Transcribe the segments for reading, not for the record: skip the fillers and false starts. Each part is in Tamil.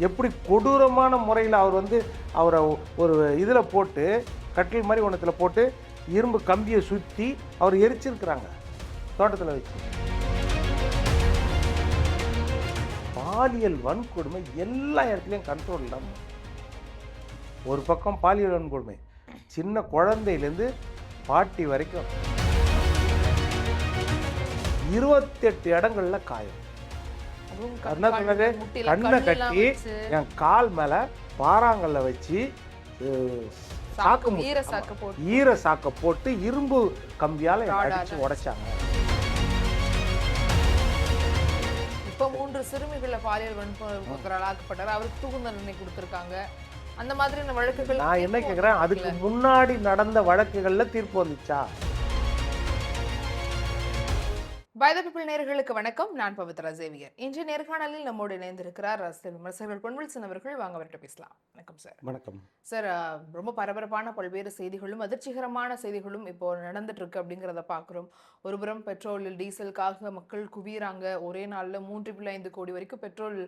எப்படி கொடூரமான முறையில் அவர் வந்து அவரை ஒரு இதில் போட்டு கட்டில் மாதிரி ஒன்றத்தில் போட்டு இரும்பு கம்பியை சுற்றி அவர் எரிச்சிருக்கிறாங்க தோட்டத்தில் வச்சு. பாலியல் வன்கொடுமை எல்லா இடத்துலையும் கண்ட்ரோல் இல்லாமல். ஒரு பக்கம் பாலியல் வன்கொடுமை, சின்ன குழந்தையிலேருந்து பாட்டி வரைக்கும் 28 இடங்கள்ல காயம். கண்ணை கட்டி என் கால் மேல பாறாங்கல்ல வச்சு ஈர சாக்க போட்டு இரும்பு கம்பியால அடிச்சு உடைச்சாங்க. இப்ப 3 சிறுமிகளை பாலியல் வன்கொடுமைக்கு ஆக்கப்பட்டார். அவருக்கு தூக்கு தண்டனை கொடுத்திருக்காங்க. அந்த மாதிரியான வழக்குகள் நான் என்ன கேக்குறேன், அதுக்கு முன்னாடி நடந்த வழக்குகள்ல தீர்ப்பு வந்துச்சா? பை தி பீப்பிள் நேயர்களுக்கு வணக்கம். நான் பவித்ரா சேவியர். இன்றைய நேர்காணலில் நம்மோடு இணைந்திருக்கிறார் அரசியல் விமர்சகர்கள் பொன்வில்சன் அவர்கள். வாங்க அவர்கிட்ட பேசலாம். வணக்கம் சார். வணக்கம் சார். ரொம்ப பரபரப்பான பல்வேறு செய்திகளும் அதிர்ச்சிகரமான செய்திகளும் இப்போ நடந்துட்டு இருக்கு அப்படிங்கிறத பார்க்குறோம். ஒருபுறம் பெட்ரோல் டீசலுக்காக மக்கள் குவியறாங்க. ஒரே நாளில் 3.5 கோடி வரைக்கும் பெட்ரோல்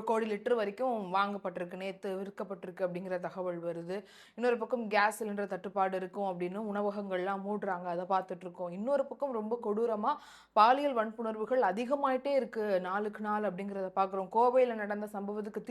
கோடி லிட்டர் வரைக்கும் வாங்கப்பட்டிருக்கு, நேற்று விற்கப்பட்டிருக்கு அப்படிங்கிற தகவல் வருது. இன்னொரு பக்கம் கேஸ் சிலிண்டர் தட்டுப்பாடு இருக்கும் அப்படின்னு உணவகங்கள்லாம் மூடுறாங்க, அதை பார்த்துட்டு இருக்கோம். இன்னொரு பக்கம் ரொம்ப கொடூரமா பாலியல் வன்புணர்வுகள் அதிகமாயிட்டே இருக்கு நாளுக்கு நாள் அப்படிங்கிறத பார்க்குறோம். கோவையில் நடந்த சம்பவத்துக்கு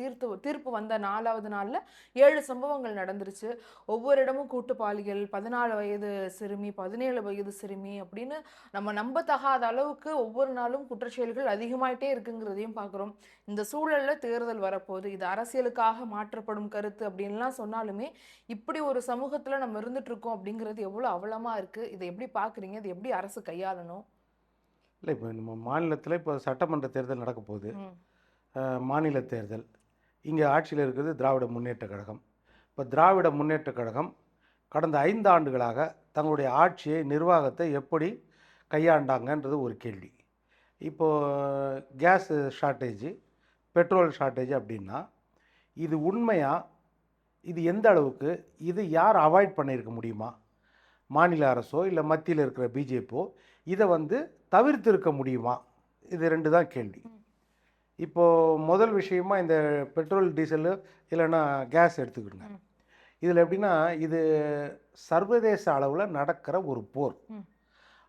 தீர்ப்பு வந்த 4வது நாளில் 7 சம்பவங்கள் நடந்துருச்சு. ஒவ்வொரு இடமும் கூட்டு பாலியல், 14 வயது சிறுமி, 17 வயது சிறுமி அப்படின்னு நம்ம நம்பத்தகாத அளவுக்கு ஒவ்வொரு நாளும் குற்றச்செயல்கள் அதிகமாயிட்டே இருக்குங்கிறதையும் பார்க்குறோம். இந்த சூழல்ல தேர்தல் வரப்போகுது. இது அரசியலுக்காக மாற்றப்படும் கருத்து அப்படின்லாம் சொன்னாலுமே இப்படி ஒரு சமூகத்துல நம்ம இருந்துட்டு இருக்கோம் அப்படிங்கிறது எவ்வளவு அவலமா இருக்கு. இதை எப்படி பார்க்குறீங்க? இது எப்படி அரசு கையாளணும்? இல்லை, இப்போ நம்ம மாநிலத்தில் இப்போ சட்டமன்ற தேர்தல் நடக்க போகுது. மாநில தேர்தல். இங்கே ஆட்சியில் இருக்கிறது திராவிட முன்னேற்ற கழகம். இப்போ திராவிட முன்னேற்ற கழகம் கடந்த 5 ஆண்டுகளாக தங்களுடைய ஆட்சியை, நிர்வாகத்தை எப்படி கையாண்டாங்கன்றது ஒரு கேள்வி. இப்போது கேஸ் ஷார்ட்டேஜு, பெட்ரோல் ஷார்ட்டேஜ் அப்படின்னா இது உண்மையா? இது எந்த அளவுக்கு? இது யார் அவாய்ட் பண்ணியிருக்க முடியுமா? மாநில அரசோ இல்லை மத்தியில் இருக்கிற பிஜேபியோ இதை வந்து தவிர்த்திருக்க முடியுமா? இது 2 தான் கேள்வி. இப்போது முதல் விஷயமா இந்த பெட்ரோல் டீசலு இல்லைன்னா கேஸ் எடுத்துக்கிடுங்க. இதில் எப்படின்னா, இது சர்வதேச அளவில் நடக்கிற ஒரு போர்.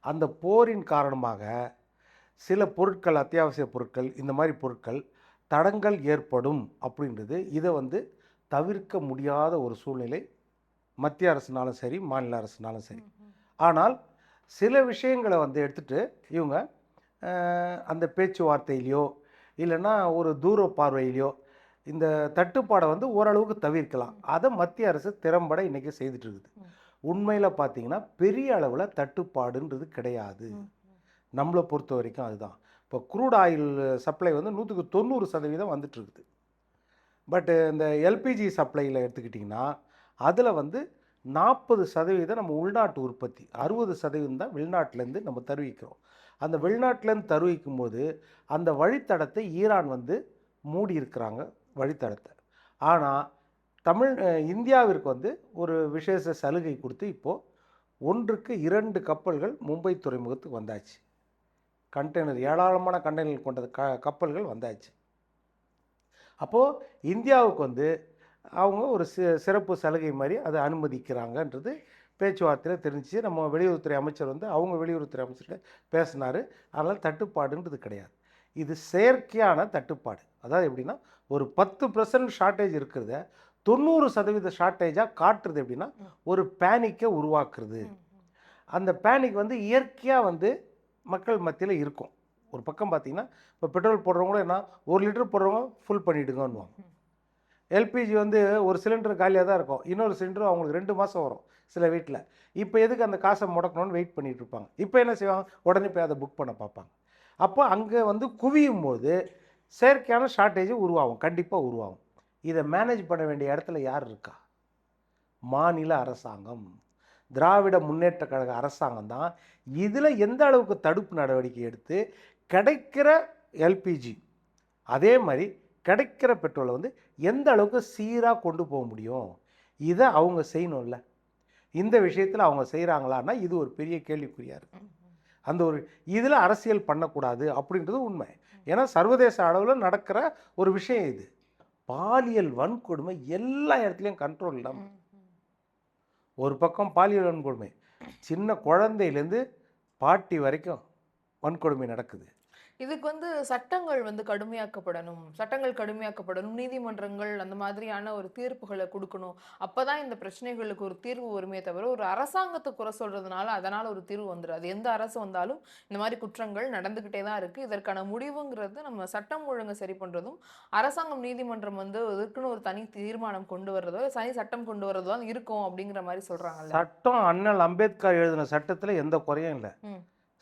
அந்த போரின் காரணமாக சில பொருட்கள், அத்தியாவசிய பொருட்கள், இந்த மாதிரி பொருட்கள் தடங்கள் ஏற்படும் அப்படின்றது இதை வந்து தவிர்க்க முடியாத ஒரு சூழ்நிலை மத்திய அரசுனாலும் சரி, மாநில அரசுனாலும் சரி. ஆனால் சில விஷயங்களை வந்து எடுத்துகிட்டு இவங்க அந்த பேச்சுவார்த்தையிலையோ இல்லைன்னா ஒரு தூர பார்வையிலையோ இந்த தட்டுப்பாடை வந்து ஓரளவுக்கு தவிர்க்கலாம். அதை மத்திய அரசு திறம்பட இன்றைக்கி செய்துட்டு இருக்குது. உண்மையில் பார்த்திங்கன்னா பெரிய அளவில் தட்டுப்பாடுன்றது கிடையாது. நம்மளை பொறுத்த வரைக்கும் அதுதான். இப்போ க்ரூட் ஆயில் சப்ளை வந்து 190% வந்துட்டுருக்குது. பட்டு இந்த எல்பிஜி சப்ளையில் எடுத்துக்கிட்டிங்கன்னா அதில் வந்து 40% நம்ம உள்நாட்டு உற்பத்தி, 60% தான் வெளிநாட்டிலேருந்து நம்ம தருவிக்கிறோம். அந்த வெளிநாட்டிலேருந்து தருவிக்கும் போது அந்த வழித்தடத்தை ஈரான் வந்து மூடி இருக்கிறாங்க வழித்தடத்தை. ஆனால் இந்தியாவிற்கு வந்து ஒரு விசேஷ சலுகை கொடுத்து இப்போது 1க்கு 2 கப்பல்கள் மும்பை துறைமுகத்துக்கு வந்தாச்சு. கண்டெய்னர், ஏராளமான கண்டெய்னர் கொண்ட கப்பல்கள் வந்தாச்சு. அப்போது இந்தியாவுக்கு வந்து அவங்க ஒரு சிறப்பு சலுகை மாதிரி அதை அனுமதிக்கிறாங்கன்றது பேச்சுவார்த்தையில் தெரிஞ்சு நம்ம வெளியுறவுத்துறை அமைச்சர் வந்து அவங்க வெளியுறவுத்துறை அமைச்சர்கிட்ட பேசினார். அதனால் தட்டுப்பாடுன்றது கிடையாது. இது செயற்கையான தட்டுப்பாடு. அதாவது எப்படின்னா, ஒரு 10% ஷார்ட்டேஜ் இருக்கிறத 90% ஷார்ட்டேஜாக காட்டுறது. எப்படின்னா, ஒரு பேனிக்கை உருவாக்குறது. அந்த பேனிக் வந்து இயற்கையாக வந்து மக்கள் மத்தியில் இருக்கும். ஒரு பக்கம் பார்த்திங்கன்னா, இப்போ பெட்ரோல் போடுறவங்களும் என்ன, 1 லிட்டர் போடுறவங்க ஃபுல் பண்ணிவிடுங்கன்னுவாங்க. எல்பிஜி வந்து ஒரு சிலிண்டர் காலியாக தான் இருக்கும், இன்னொரு சிலிண்டர் அவங்களுக்கு 2 மாதம் வரும் சில வீட்டில். இப்போ எதுக்கு அந்த காசை முடக்கணும்னு வெயிட் பண்ணிகிட்டு இருப்பாங்க. இப்போ என்ன செய்வாங்க, உடனே போய் அதை புக் பண்ண பார்ப்பாங்க. அப்போ அங்கே வந்து குவியும் போது செயற்கையான ஷார்ட்டேஜ் உருவாகும், கண்டிப்பாக உருவாகும். இதை மேனேஜ் பண்ண வேண்டிய இடத்துல யார் இருக்கா? மாநில அரசாங்கம், திராவிட முன்னேற்ற கழக அரசாங்கம் தான் இதில் எந்த அளவுக்கு தடுப்பு நடவடிக்கை எடுத்து கிடைக்கிற எல்பிஜி அதே மாதிரி கிடைக்கிற பெட்ரோலை வந்து எந்த அளவுக்கு சீராக கொண்டு போக முடியும், இதை அவங்க செய்யணும்ல. இந்த விஷயத்தில் அவங்க செய்கிறாங்களான்னா இது ஒரு பெரிய கேள்விக்குறியாக இருக்குது. அந்த ஒரு இதில் அரசியல் பண்ணக்கூடாது அப்படின்றது உண்மை. ஏன்னா சர்வதேச அளவில் நடக்கிற ஒரு விஷயம் இது. பாலியல் வன்கொடுமை எல்லா இடத்துலையும் கண்ட்ரோல் இல்லாமல், ஒரு பக்கம் பாலியல் வன்கொடுமை, சின்ன குழந்தையிலேருந்து பாட்டி வரைக்கும் வன்கொடுமை நடக்குது. இதுக்கு சட்டங்கள் கடுமையாக்கப்படணும், நீதிமன்றங்கள் அந்த மாதிரியான ஒரு தீர்ப்புகளை கொடுக்கணும். அப்பதான் இந்த பிரச்சனைகளுக்கு ஒரு தீர்வு வருமே தவிர, ஒரு அரசாங்கத்தை குறை சொல்றதுனால அதனால ஒரு தீர்வு வந்துடாது. எந்த அரசு வந்தாலும் இந்த மாதிரி குற்றங்கள் நடந்துகிட்டே தான் இருக்கு. இதற்கான முடிவுங்கிறது நம்ம சட்டம் ஒழுங்கை சரி பண்றதும், அரசாங்கம் நீதிமன்றம் இதுக்குன்னு ஒரு தனி தீர்மானம் கொண்டு வர்றதோ, தனி சட்டம் கொண்டு வர்றதோ தான் இருக்கும் அப்படிங்கிற மாதிரி சொல்றாங்கல்ல. சட்டம் அண்ணல் அம்பேத்கர் எழுதின சட்டத்துல எந்த குறையும் இல்லை.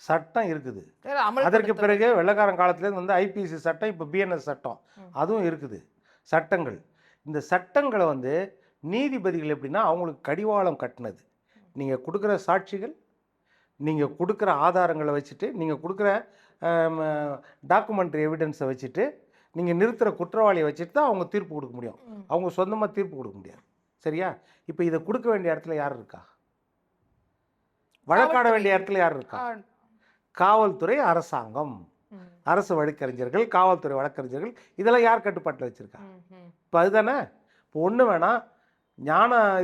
சட்டம் இருக்குது. அதற்கு அமல்படுத்த பிறகு வெள்ளைக்காரன் காலத்துலேருந்து ஐபிசி சட்டம், இப்போ பிஎன்எஸ் சட்டம், அதுவும் இருக்குது. சட்டங்கள், இந்த சட்டங்களை நீதிபதிகள் எப்படின்னா அவங்களுக்கு கடிவாளம் கட்டினது. நீங்கள் கொடுக்குற சாட்சிகள், நீங்கள் கொடுக்குற ஆதாரங்களை வச்சுட்டு, நீங்கள் கொடுக்குற டாக்குமெண்ட்ரி எவிடன்ஸை வச்சுட்டு, நீங்கள் நிறுத்துகிற குற்றவாளியை வச்சுட்டு தான் அவங்க தீர்ப்பு கொடுக்க முடியும். அவங்க சொந்தமாக தீர்ப்பு கொடுக்க முடியாது. சரியா? இப்போ இதை கொடுக்க வேண்டிய இடத்துல யார் இருக்கா? வழக்காட வேண்டிய இடத்துல யார் இருக்கா? காவல்துறை, அரசாங்கம், அரசு வழக்கறிஞர்கள், காவல்துறை வழக்கறிஞர்கள், இதெல்லாம் யார் கட்டுப்பாட்டில் வச்சுருக்கா? இப்போ அதுதானே. இப்போ ஒன்று வேணாம்,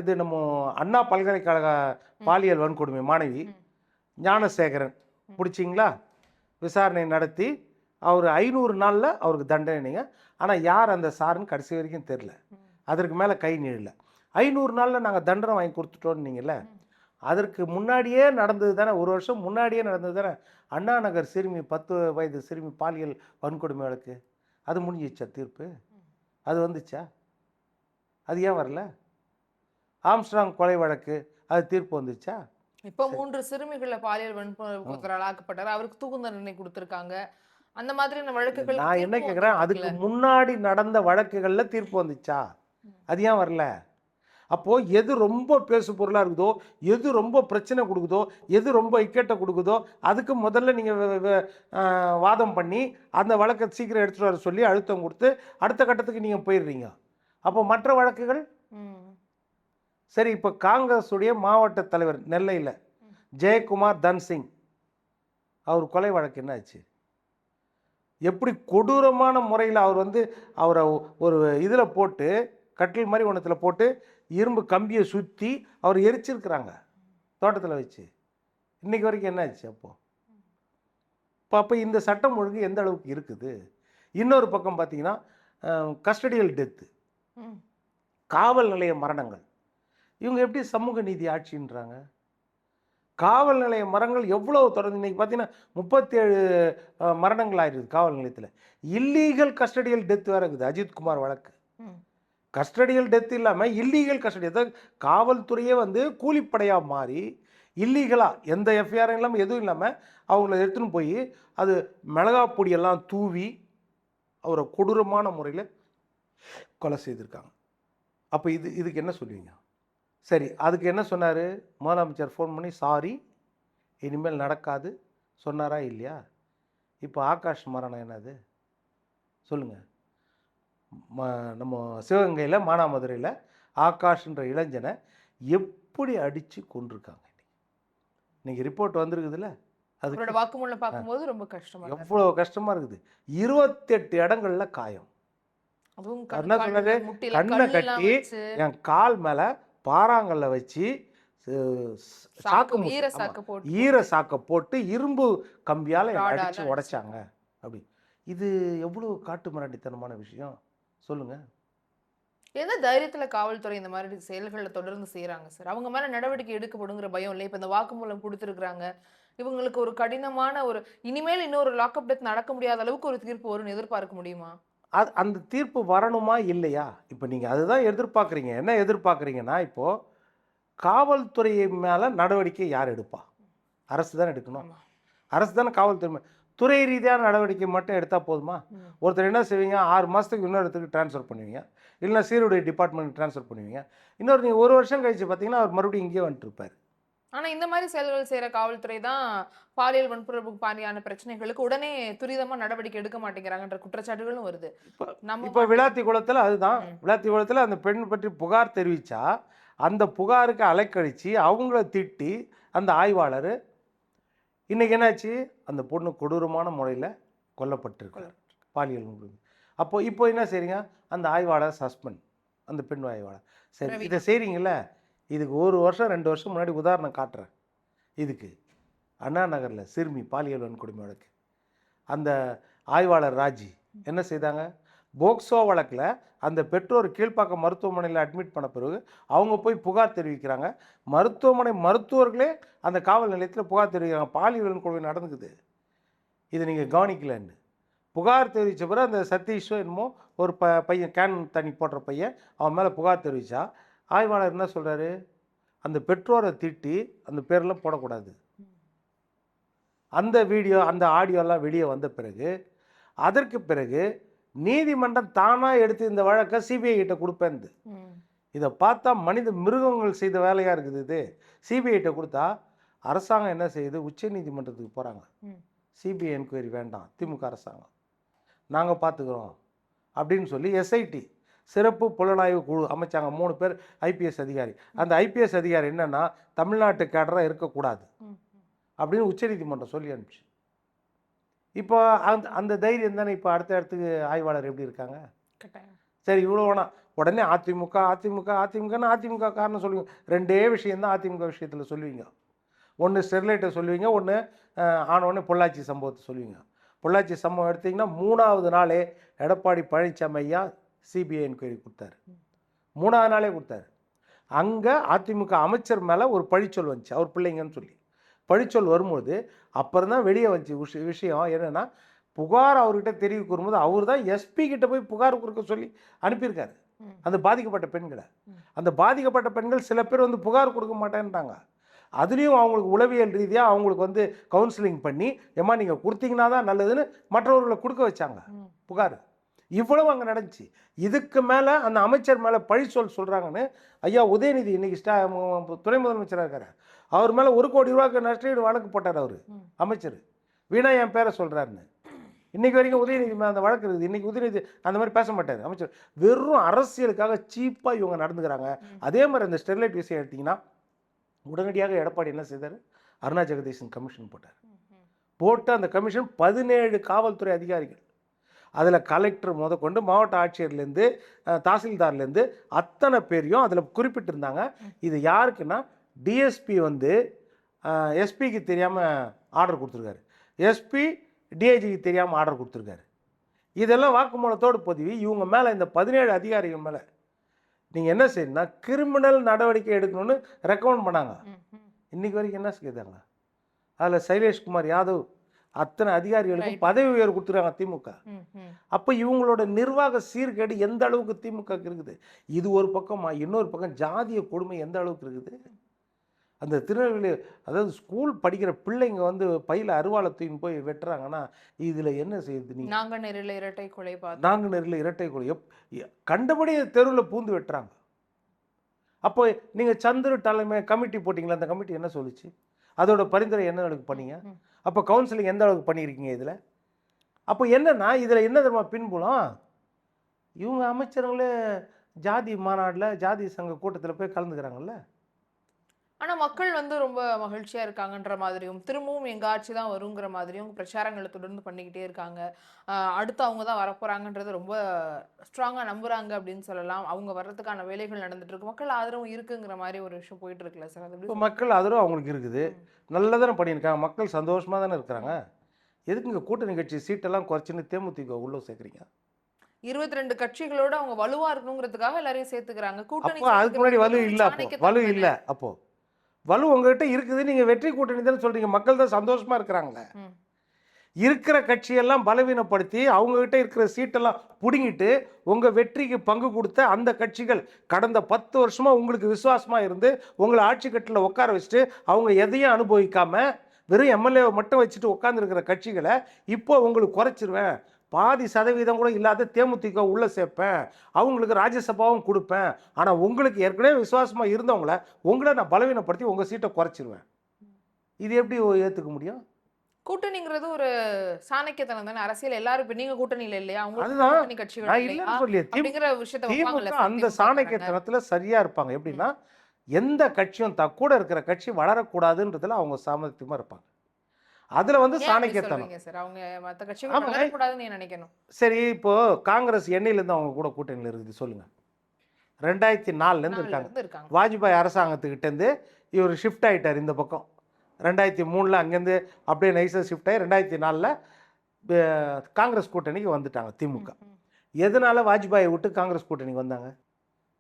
இது நம்ம அண்ணா பல்கலைக்கழக பாலியல் வன்கொடுமை மாணவி ஞானசேகரன் பிடிச்சிங்களா? விசாரணை நடத்தி அவர் 500 நாளில் அவருக்கு தண்டனைங்க. ஆனால் யார் அந்த சாருன்னு கடைசி வரைக்கும் தெரில. அதற்கு மேலே கை நீளல. 500 நாளில் நாங்கள் தண்டனை வாங்கி கொடுத்துட்டோன்னீங்கள. அதற்கு முன்னாடியே நடந்தது தானே, ஒரு வருஷம் முன்னாடியே நடந்தது தானே அண்ணா நகர் சிறுமி 10 வயது சிறுமி பாலியல் வன்கொடுமை வழக்கு. அது முடிஞ்சிச்சா தீர்ப்பு? அது வந்துச்சா? அது ஏன் வரல? ஆம்ஸ்ட்ராங் கொலை வழக்கு, அது தீர்ப்பு வந்துச்சா? இப்போ 3 சிறுமிகளை பாலியல் வன்கொடுமையாக்கப்பட்டார், அவருக்கு தூக்கு தண்டனை கொடுத்துருக்காங்க. அந்த மாதிரியான வழக்குகள் நான் என்ன கேட்குறேன், அதுக்கு முன்னாடி நடந்த வழக்குகளில் தீர்ப்பு வந்துச்சா? அது ஏன் வரல? அப்போது எது ரொம்ப பேசு பொருளாக இருக்குதோ, எது ரொம்ப பிரச்சனை கொடுக்குதோ, எது ரொம்ப இக்கட்டை கொடுக்குதோ, அதுக்கு முதல்ல நீங்கள் வாதம் பண்ணி அந்த வழக்கை சீக்கிரம் எடுத்துகிட்டு வர சொல்லி அழுத்தம் கொடுத்து அடுத்த கட்டத்துக்கு நீங்கள் போயிடுறீங்க. அப்போ மற்ற வழக்குகள் சரி. இப்போ காங்கிரஸுடைய மாவட்ட தலைவர் நெல்லையில் ஜெயக்குமார் தன்சிங், அவர் கொலை வழக்கு என்ன ஆச்சு? எப்படி கொடூரமான முறையில் அவர் அவரை ஒரு இதில் போட்டு, கட்டில் மாதிரி ஒன்றத்தில் போட்டு இரும்பு கம்பியை சுற்றி அவர் எரிச்சிருக்கிறாங்க தோட்டத்தில் வச்சு. இன்றைக்கி வரைக்கும் என்ன ஆச்சு? அப்போ இந்த சட்டம் ஒழுங்கு எந்த அளவுக்கு இருக்குது? இன்னொரு பக்கம் பார்த்தீங்கன்னா கஸ்டடியல் டெத்து, காவல் நிலைய மரணங்கள். இவங்க எப்படி சமூக நீதி ஆட்சின்றாங்க? காவல் நிலைய மரணங்கள் எவ்வளோ தொடர்ந்து இன்றைக்கி பார்த்தீங்கன்னா 37 மரணங்கள் ஆயிடுது காவல் நிலையத்தில். இல்லீகல் கஸ்டடியல் டெத் வேறு இருக்குது. அஜித்குமார் வழக்கு கஸ்டடியல் டெத் இல்லாமல் இல்லீகல் கஸ்டடி, அதாவது காவல்துறையே கூலிப்படையாக மாறி இல்லீகலாக எந்த எஃப்ஐஆரும் இல்லாமல் எதுவும் இல்லாமல் அவங்கள எடுத்துன்னு போய் அது மிளகா பொடியெல்லாம் தூவி அவரை கொடூரமான முறையில் கொலை செய்திருக்காங்க. அப்போ இதுக்கு என்ன சொல்லுவீங்க? சரி, அதுக்கு என்ன சொன்னார்? முதலமைச்சர் ஃபோன் பண்ணி சாரி, இனிமேல் நடக்காது சொன்னாரா இல்லையா? இப்போ ஆகாஷ் மரணம் என்னது சொல்லுங்கள். நம்ம சிவகங்கையில் மானாமதுரையில் ஆகாஷ்ன்ற இளைஞனை எப்படி அடித்து கொண்டிருக்காங்க. இன்னைக்கு ரிப்போர்ட் வந்திருக்குதுல்ல, அது வாக்குமூலம் பார்க்கும்போது ரொம்ப கஷ்டமா, எவ்வளோ கஷ்டமாக இருக்குது. 28 இடங்கள்ல காயம். என்ன சொன்னாரு? கண்ணை கட்டி என் கால் மேலே பாறாங்கல்ல வச்சு ஈர சாக்கை போட்டு இரும்பு கம்பியால் அடித்து உடைச்சாங்க. அப்படி இது எவ்வளோ காட்டு மிராண்டித்தனமான விஷயம் சொல்லுங்க. எந்த தைரியத்துல காவல்துறை இந்த மாதிரி செயல்களை தொடர்ந்து செய்யறாங்க சார்? அவங்க மேல நடவடிக்கை எடுக்கப்படுங்கிற பயம் இல்லை? இப்ப இந்த வாக்குமூலம் கொடுத்துருக்காங்க, இவங்களுக்கு ஒரு கடினமான இனிமேல் இன்னொரு லாக்அப் டெத் நடக்க முடியாத அளவுக்கு ஒரு தீர்ப்பு வரும்னு எதிர்பார்க்க முடியுமா? அந்த தீர்ப்பு வரணுமா இல்லையா? இப்போ நீங்கள் அதுதான் எதிர்பார்க்குறீங்க. என்ன எதிர்பார்க்குறீங்கன்னா, இப்போது காவல்துறை மேலே நடவடிக்கை யார் எடுப்பா? அரசு தானே எடுக்கணும். அரசு தானே காவல்துறை துறை ரீதியான நடவடிக்கை மட்டும் எடுத்தால் போதுமா? ஒருத்தர் என்ன செய்வீங்க, 6 மாதத்துக்கு இன்னொரு இடத்துக்கு ட்ரான்ஸ்ஃபர் பண்ணுவீங்க, இல்லைனா சீருடை டிபார்ட்மெண்ட் ட்ரான்ஸ்ஃபர் பண்ணுவீங்க. இன்னொரு நீங்கள் 1 வருஷம் கழிச்சு பார்த்தீங்கன்னா அவர் மறுபடியும் இங்கேயே வந்துட்டுருப்பார். ஆனால் இந்த மாதிரி செயல்கள் செய்கிற காவல்துறை தான் பாலியல் வன்புணர்வு பாரியான பிரச்சனைகளுக்கு உடனே துரிதமாக நடவடிக்கை எடுக்க மாட்டேங்கிறாங்கன்ற குற்றச்சாட்டுகளும் வருது. இப்போ விளாத்திக்குளத்தில் அதுதான், விளாத்திக்குளத்தில் அந்த பெண் பற்றி புகார் தெரிவித்தா அந்த புகாருக்கு அலைக்கழித்து அவங்கள திட்டி அந்த ஆய்வாளர் இன்றைக்கி என்னாச்சு, அந்த பொண்ணு கொடூரமான முறையில் கொல்லப்பட்டிருக்கார் பாலியல். அப்போ இப்போ என்ன செய்றீங்க, அந்த ஆய்வாளர் சஸ்பெண்ட், அந்த பெண் ஆய்வாளர். சரி ரவி. இதை செய்கிறீங்கள, இதுக்கு 1 வருஷம் 2 வருஷம் முன்னாடி உதாரணம் காட்டுறேன். இதுக்கு அண்ணா நகரில் சிறுமி பாலியல் வன்கொடுமை வழக்கு, அந்த ஆய்வாளர் ராஜி என்ன செய்தாங்க, போக்சோ வழக்கில் அந்த பெற்றோர் கீழ்ப்பாக்கம் மருத்துவமனையில் அட்மிட் பண்ண பிறகு அவங்க போய் புகார் தெரிவிக்கிறாங்க. மருத்துவமனை மருத்துவர்களே அந்த காவல் நிலையத்தில் புகார் தெரிவிக்கிறாங்க, பாலியல் வன்கொடுமை நடந்துக்குது, இதை நீங்கள் கவனிக்கலன்னு. புகார் தெரிவித்த பிறகு அந்த சதீஷோ என்னமோ ஒரு பையன் கேன் தண்ணி போடுற பையன் அவன் மேலே புகார் தெரிவித்தா ஆய்வாளர் என்ன சொல்கிறாரு, அந்த பெற்றோரை திட்டி அந்த பேரெல்லாம் போடக்கூடாது. அந்த வீடியோ அந்த ஆடியோலாம் வெளியே வந்த பிறகு அதற்கு பிறகு நீதிமன்றம் தானாக எடுத்து இந்த வழக்கை சிபிஐ கிட்ட கொடுப்பேன்து. இதை பார்த்தா மனித மிருகங்கள் செய்த வேலையாக இருக்குது. இது சிபிஐ கிட்ட கொடுத்தா அரசாங்கம் என்ன செய்யுது, உச்ச நீதிமன்றத்துக்கு போகிறாங்க. சிபிஐ என்கொயரி வேண்டாம், திமுக அரசாங்கம் நாங்கள் பார்த்துக்குறோம் அப்படின்னு சொல்லி எஸ்ஐடி சிறப்பு புலனாய்வு குழு அமைச்சாங்க. 3 பேர் ஐபிஎஸ் அதிகாரி. அந்த ஐபிஎஸ் அதிகாரி என்னென்னா தமிழ்நாட்டு கேடராக இருக்கக்கூடாது அப்படின்னு உச்சநீதிமன்றம் சொல்லி அனுப்பிச்சு. இப்போ அந்த தைரியம் தானே இப்போ அடுத்த இடத்துக்கு ஆய்வாளர் எப்படி இருக்காங்க. சரி இவ்வளோ வேணாம், உடனே அதிமுகன்னு அதிமுக காரணம் சொல்லுவீங்க. 2 விஷயந்தான் அதிமுக விஷயத்தில் சொல்லுவீங்க. ஒன்று ஸ்டெர்லைட்டை சொல்லுவீங்க, ஒன்று ஆனோடனே பொள்ளாச்சி சம்பவத்தை சொல்லுவீங்க. பொள்ளாச்சி சம்பவம் எடுத்திங்கன்னா 3வது நாளே எடப்பாடி பழனிசாமி ஐயா சிபிஐ என்கொயரி கொடுத்தாரு. 3வது நாளே கொடுத்தாரு. அங்கே அதிமுக அமைச்சர் மேலே ஒரு பழிச்சொல் வந்துச்சு, அவர் பிள்ளைங்கன்னு சொல்லி பழிச்சொல் வரும்போது அப்புறம் தான் வெளியே வந்துச்சு விஷயம் என்னென்னா, புகார் அவர்கிட்ட தெரிவிக்க வரும்போது அவர் தான் எஸ்பி கிட்ட போய் புகார் கொடுக்க சொல்லி அனுப்பியிருக்காரு அந்த பாதிக்கப்பட்ட பெண்களை. அந்த பாதிக்கப்பட்ட பெண்கள் சில பேர் வந்து புகார் கொடுக்க மாட்டேன்ட்டாங்க. அதுலேயும் அவங்களுக்கு உளவியல் ரீதியாக அவங்களுக்கு வந்து கவுன்சிலிங் பண்ணி ஏமா நீங்கள் கொடுத்தீங்கன்னா தான் நல்லதுன்னு மற்றவர்களை கொடுக்க வச்சாங்க புகார். இவ்வளவு அங்கே நடந்துச்சு. இதுக்கு மேலே அந்த அமைச்சர் மேலே பழிச்சொல் சொல்கிறாங்கன்னு ஐயா உதயநிதி இன்னைக்கு துணை முதலமைச்சராக இருக்காரு, அவர் மேலே 1 கோடி ரூபாய்க்கு நஷ்டஈடு வழக்கு போட்டார் அவர் அமைச்சர். வீணா என் பேரை சொல்கிறாருன்னு இன்றைக்கி வரைக்கும் உதயநிதி மேலே அந்த வழக்கு இருக்குது. இன்றைக்கி உதயநிதி அந்த மாதிரி பேச மாட்டார் அமைச்சர். வெறும் அரசியலுக்காக சீப்பாக இவங்க நடந்துக்கிறாங்க. அதே மாதிரி அந்த ஸ்டெர்லைட் விஷயம் எடுத்திங்கன்னா உடனடியாக எடப்பாடி என்ன செய்தார், அருணா ஜெகதீசன் கமிஷன் போட்டு அந்த கமிஷன் 17 காவல்துறை அதிகாரிகள், அதில் கலெக்டர் முதற்கொண்டு மாவட்ட ஆட்சியர்லேருந்து தாசில்தார்லேருந்து அத்தனை பேரையும் அதில் குறிப்பிட்டிருந்தாங்க. இது யாருக்குன்னா டிஎஸ்பி வந்து எஸ்பிக்கு தெரியாமல் ஆர்டர் கொடுத்துருக்காரு, எஸ்பி டிஐஜிக்கு தெரியாமல் ஆர்டர் கொடுத்துருக்காரு. இதெல்லாம் வாக்குமூலத்தோடு பதிவு. இவங்க மேலே இந்த 17 அதிகாரிகள் மேலே நீங்கள் என்ன செய்யணும்னா கிரிமினல் நடவடிக்கை எடுக்கணும்னு ரெக்கமெண்ட் பண்ணாங்க. இன்றைக்கி வரைக்கும் என்ன செய்தாங்க, அதில் சைலேஷ்குமார் யாதவ் அத்தனை அதிகாரிகளுக்கும் பதவி உயர்வு கொடுத்துருக்காங்க திமுக. அப்போ இவங்களோட நிர்வாக சீர்கேடு எந்த அளவுக்கு திமுக இருக்குது. இது ஒரு பக்கம், இன்னொரு பக்கம் ஜாதிய கொடுமை எந்த அளவுக்கு இருக்குது. அந்த திருநெல்வேலி அதாவது ஸ்கூல் படிக்கிற பிள்ளைங்க வந்து பையில் அருவாளை தூக்கி போய் வெட்டுறாங்கன்னா இதில் என்ன செய்யுது. நீங்கள் நாங்குநேரில் இரட்டை கொலை, நாங்குநேரில் இரட்டை கொலை கண்டபடி தெருவில் பூந்து வெட்டுறாங்க. அப்போ நீங்கள் சந்திர தலைமை கமிட்டி போட்டிங்களா, அந்த கமிட்டி என்ன சொல்லிச்சு, அதோட பரிந்துரை என்ன அளவுக்கு பண்ணீங்க, அப்போ கவுன்சிலிங் எந்த அளவுக்கு பண்ணியிருக்கீங்க இதில். அப்போ என்னன்னா இதில் என்ன தெரியுமா பின்புலம், இவங்க அமைச்சர்களே ஜாதி மாநாட்டில் ஜாதி சங்க கூட்டத்தில் போய் கலந்துக்கிறாங்கல்ல. ஆனா மக்கள் வந்து ரொம்ப மகிழ்ச்சியா இருக்காங்கன்ற மாதிரியும் திரும்பவும் எங்க ஆட்சி தான் வருங்கிற மாதிரியும் பிரச்சாரங்களை தொடர்ந்து பண்ணிக்கிட்டே இருக்காங்க. அடுத்து அவங்க தான் வரப்போறாங்கன்றது ரொம்ப ஸ்ட்ராங்கா நம்புறாங்க அப்படின்னு சொல்லலாம். அவங்க வர்றதுக்கான வேலைகள் நடந்துட்டு இருக்கு, மக்கள் ஆதரவும் இருக்குங்கிற மாதிரி ஒரு விஷயம் போயிட்டு இருக்குல்ல சார். அது இப்போ மக்கள் ஆதரவு அவங்களுக்கு இருக்குது, நல்லா தானே பண்ணியிருக்காங்க, மக்கள் சந்தோஷமாக தானே இருக்கிறாங்க. எதுக்கு இங்கே கூட்டணி கட்சி சீட்டெல்லாம் குறைச்சின்னு தேமுதிக உள்ள சேர்க்குறீங்க. 22 கட்சிகளோட அவங்க வலுவா இருக்கணுங்கிறதுக்காக எல்லாரையும் சேர்த்துக்கிறாங்க. கூட்டணி அதுக்கு முன்னாடி வலு இல்லை, அப்போ வலு இல்லை, அப்போ வலு உங்ககிட்ட இருக்குது. நீங்கள் வெற்றி கூட்டணி தானே சொல்கிறீங்க, மக்கள் தான் சந்தோஷமாக இருக்கிறாங்களே. இருக்கிற கட்சியெல்லாம் பலவீனப்படுத்தி அவங்ககிட்ட இருக்கிற சீட்டெல்லாம் பிடுங்கிட்டு உங்கள் வெற்றிக்கு பங்கு கொடுத்த அந்த கட்சிகள் கடந்த 10 வருஷமாக உங்களுக்கு விசுவாசமாக இருந்து உங்களை ஆட்சி கட்டில் உட்கார வச்சுட்டு அவங்க எதையும் அனுபவிக்காமல் வெறும் எம்எல்ஏவை மட்டும் வச்சுட்டு உட்காந்துருக்கிற கட்சிகளை இப்போ உங்களுக்கு குறைச்சிருவேன், 0.5% கூட இல்லாத தேமுதிக உள்ளே சேர்ப்பேன், அவங்களுக்கு ராஜ்யசபாவும் கொடுப்பேன், ஆனால் உங்களுக்கு ஏற்கனவே விசுவாசமாக இருந்தவங்கள உங்களை நான் பலவீனப்படுத்தி உங்கள் சீட்டை குறைச்சிருவேன். இது எப்படி ஏற்றுக்க முடியும்? கூட்டணிங்கிறது ஒரு சாணக்கியத்தனம் தானே. அரசியல் எல்லாரும் இப்ப நீங்க கூட்டணியில இல்லையா, அதுதான் கூட்டணி கட்சிகள் அப்படிங்கிற விஷயத்தை திமுக அந்த சாணக்கியத்தனத்துல சரியா இருப்பாங்க. எப்படின்னா எந்த கட்சியும் கூட இருக்கிற கட்சி வளரக்கூடாதுன்றதுல அவங்க சாமர்த்தியமா இருப்பாங்க. அதில் வந்து ஏன் அப்படி சாணக்கியத்தனம். சொல்றீங்க சார்? அவங்க மத்த கட்சிகள் ஆமாங்க. வளரக்கூடாதுன்னு நீங்க நினைக்கணும். சரி, இப்போ காங்கிரஸ் என்னையிலேருந்து அவங்க கூட கூட்டணியில் இருக்குது சொல்லுங்கள்? 2004லேருந்து 4ல இருக்காங்க. இருந்து இருக்காங்க. வாஜ்பாய் அரசாங்கத்துக்கிட்டேருந்து இவர் ஷிஃப்ட் ஆகிட்டார் இந்த பக்கம். 2003ல் அங்கேருந்து அப்படியே நைஸாக ஷிஃப்ட் ஆகி 2004ல் காங்கிரஸ் கூட்டணிக்கு வந்துட்டாங்க திமுக. எதனால வாஜ்பாயை விட்டு காங்கிரஸ் கூட்டணிக்கு வந்தாங்க?